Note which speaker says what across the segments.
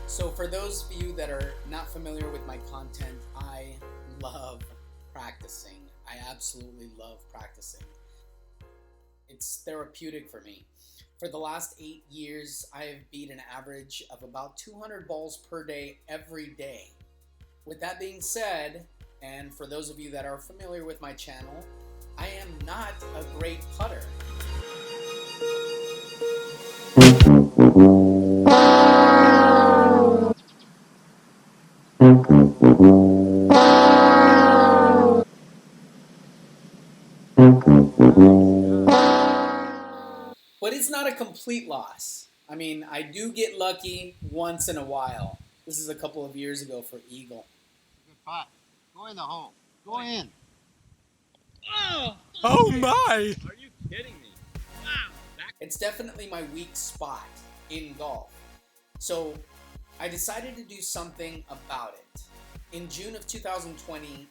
Speaker 1: So for those of you that are not familiar with my content, I love practicing. I absolutely love practicing. It's therapeutic for me. For the last 8 years, I have beat an average of about 200 balls per day every day. With that being said, and for those of you that are familiar with my channel, I am not a great putter. But it's not a complete loss. I mean, I do get lucky once in a while. This is a couple of years ago for Eagle.
Speaker 2: Good putt. Go in the hole. Go in.
Speaker 3: Oh my!
Speaker 4: Are you kidding me? Wow.
Speaker 1: It's definitely my weak spot in golf. So I decided to do something about it. In June of 2020,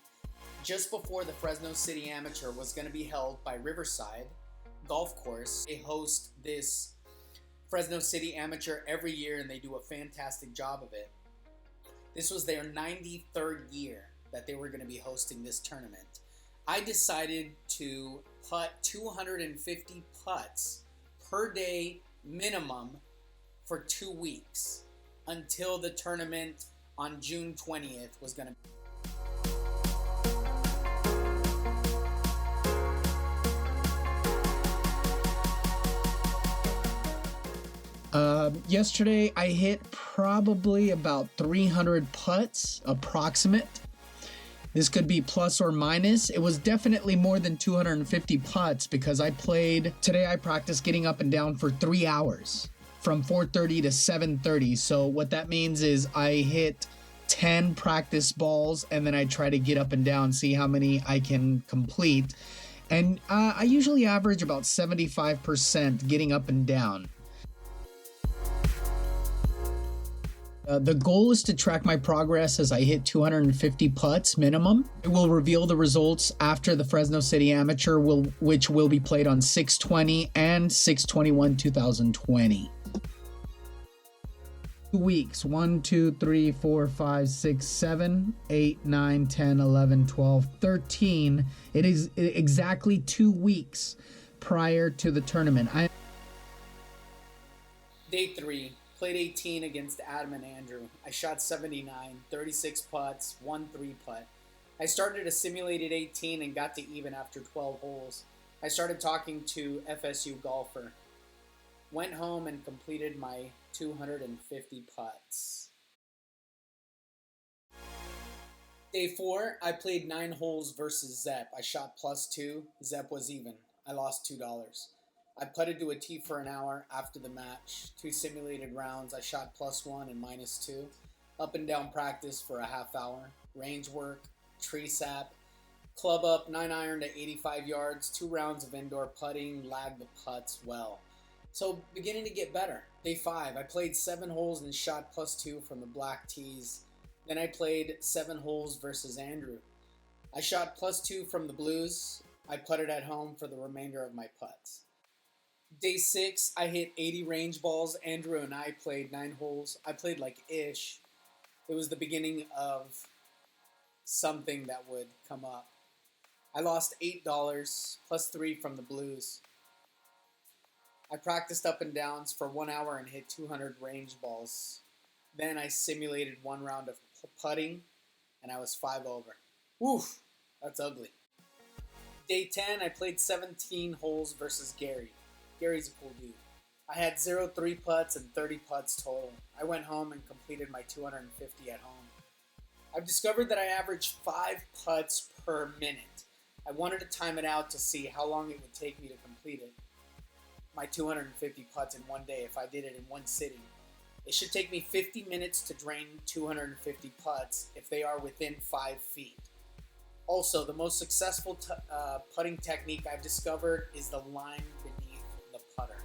Speaker 1: just before the Fresno City Amateur was going to be held by Riverside Golf Course, they host this Fresno City Amateur every year and they do a fantastic job of it. This was their 93rd year that they were going to be hosting this tournament. I decided to putt 250 putts per day minimum for 2 weeks until the tournament on June 20th was going to be.
Speaker 3: Yesterday I hit probably about 300 putts, approximate. This could be plus or minus. It was definitely more than 250 putts because today I practiced getting up and down for 3 hours from 4:30 to 7:30. So what that means is I hit 10 practice balls and then I try to get up and down, see how many I can complete. And I usually average about 75% getting up and down. The goal is to track my progress as I hit 250 putts minimum. It will reveal the results after the Fresno City Amateur, which will be played on 6/20 and 6/21/2020. 2 weeks, 1, 2, 3, 4, 5, 6, 7, 8, 9, 10, 11, 12, 13. It is exactly 2 weeks prior to the tournament.
Speaker 1: Day 3. Played 18 against Adam and Andrew. I shot 79, 36 putts, 1 3-putt. I started a simulated 18 and got to even after 12 holes. I started talking to FSU golfer. Went home and completed my 250 putts. Day 4, I played 9 holes versus Zepp. I shot +2. Zepp was even. I lost $2. I putted to a tee for an hour after the match. 2 simulated rounds. I shot +1 and -2. Up and down practice for a half hour. Range work, tree sap, club up, 9-iron to 85 yards. 2 rounds of indoor putting. Lagged the putts well. So beginning to get better. Day 5, I played 7 holes and shot +2 from the black tees. Then I played 7 holes versus Andrew. I shot +2 from the blues. I putted at home for the remainder of my putts. Day 6, I hit 80 range balls. Andrew and I played 9 holes. I played like ish. It was the beginning of something that would come up. I lost $8 +3 from the blues. I practiced up and downs for 1 hour and hit 200 range balls. Then I simulated 1 round of putting and I was 5 over. Woof, that's ugly. Day 10, I played 17 holes versus Gary. Gary's a cool dude. I had 0 3-putts and 30 putts total. I went home and completed my 250 at home. I've discovered that I average 5 putts per minute. I wanted to time it out to see how long it would take me to complete it. My 250 putts in one day if I did it in one sitting. It should take me 50 minutes to drain 250 putts if they are within 5 feet. Also, the most successful putting technique I've discovered is the line beneath the putter.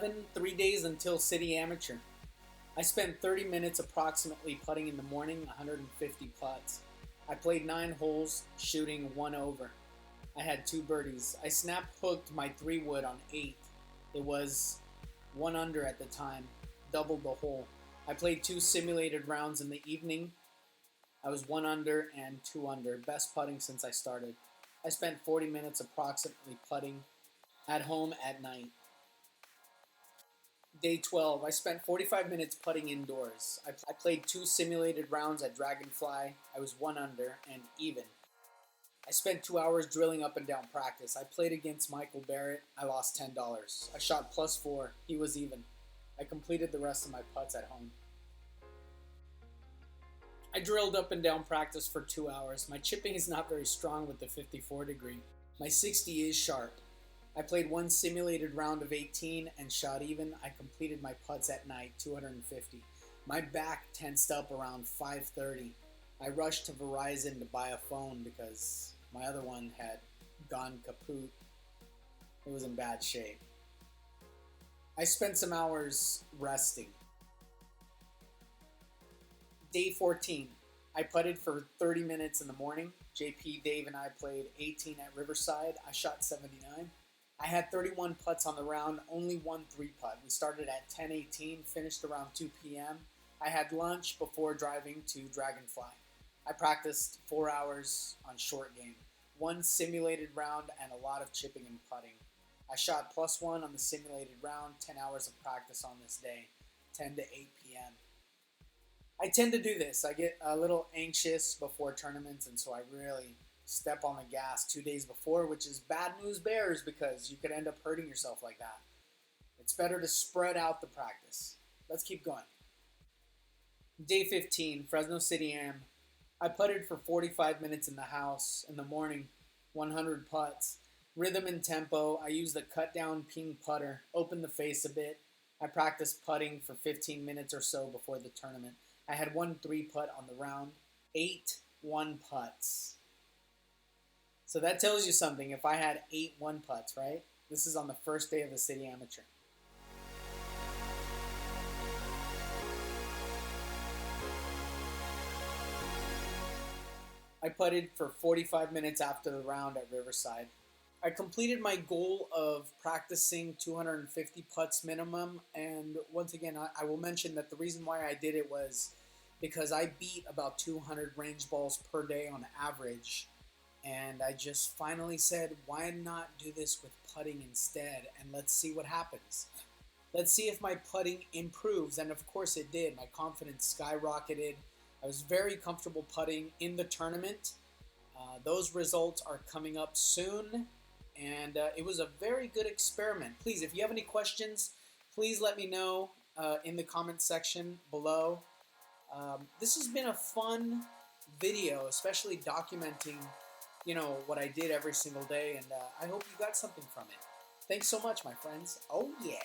Speaker 1: 11, 3 days until City Amateur. I spent 30 minutes approximately putting in the morning, 150 putts. I played 9 holes, shooting 1 over. I had 2 birdies. I snap hooked my 3-wood on 8. It was 1 under at the time, doubled the hole. I played 2 simulated rounds in the evening. I was 1 under and 2 under, best putting since I started. I spent 40 minutes approximately putting at home at night. Day 12, I spent 45 minutes putting indoors. I played 2 simulated rounds at Dragonfly. I was 1 under and even. I spent 2 hours drilling up and down practice. I played against Michael Barrett. I lost $10. I shot +4. He was even. I completed the rest of my putts at home. I drilled up and down practice for 2 hours. My chipping is not very strong with the 54 degree. My 60 is sharp. I played 1 simulated round of 18 and shot even. I completed my putts at night, 250. My back tensed up around 5:30. I rushed to Verizon to buy a phone because my other one had gone kaput. It was in bad shape. I spent some hours resting. Day 14. I putted for 30 minutes in the morning. JP, Dave, and I played 18 at Riverside. I shot 79. I had 31 putts on the round, only 1 3-putt. We started at 10:18, finished around 2 p.m. I had lunch before driving to Dragonfly. I practiced 4 hours on short game, 1 simulated round, and a lot of chipping and putting. I shot +1 on the simulated round, 10 hours of practice on this day, 10 to 8 p.m. I tend to do this. I get a little anxious before tournaments, and so I really step on the gas 2 days before, which is bad news bears because you could end up hurting yourself like that. It's better to spread out the practice. Let's keep going. Day 15, Fresno City Am. I putted for 45 minutes in the house in the morning, 100 putts. Rhythm and tempo. I used the cut down ping putter, opened the face a bit. I practiced putting for 15 minutes or so before the tournament. I had 1 3-putt on the round, 8 1-putts. So that tells you something. If I had 8 1-putts, right? This is on the first day of the City Amateur. I putted for 45 minutes after the round at Riverside. I completed my goal of practicing 250 putts minimum, and once again, I will mention that the reason why I did it was because I beat about 200 range balls per day on average, and I just finally said, why not do this with putting instead, and let's see what happens. Let's see if my putting improves, and of course it did. My confidence skyrocketed. I was very comfortable putting in the tournament. Those results are coming up soon. And it was a very good experiment. Please, if you have any questions, please let me know in the comments section below. This has been a fun video, especially documenting, what I did every single day. And I hope you got something from it. Thanks so much, my friends. Oh, yeah.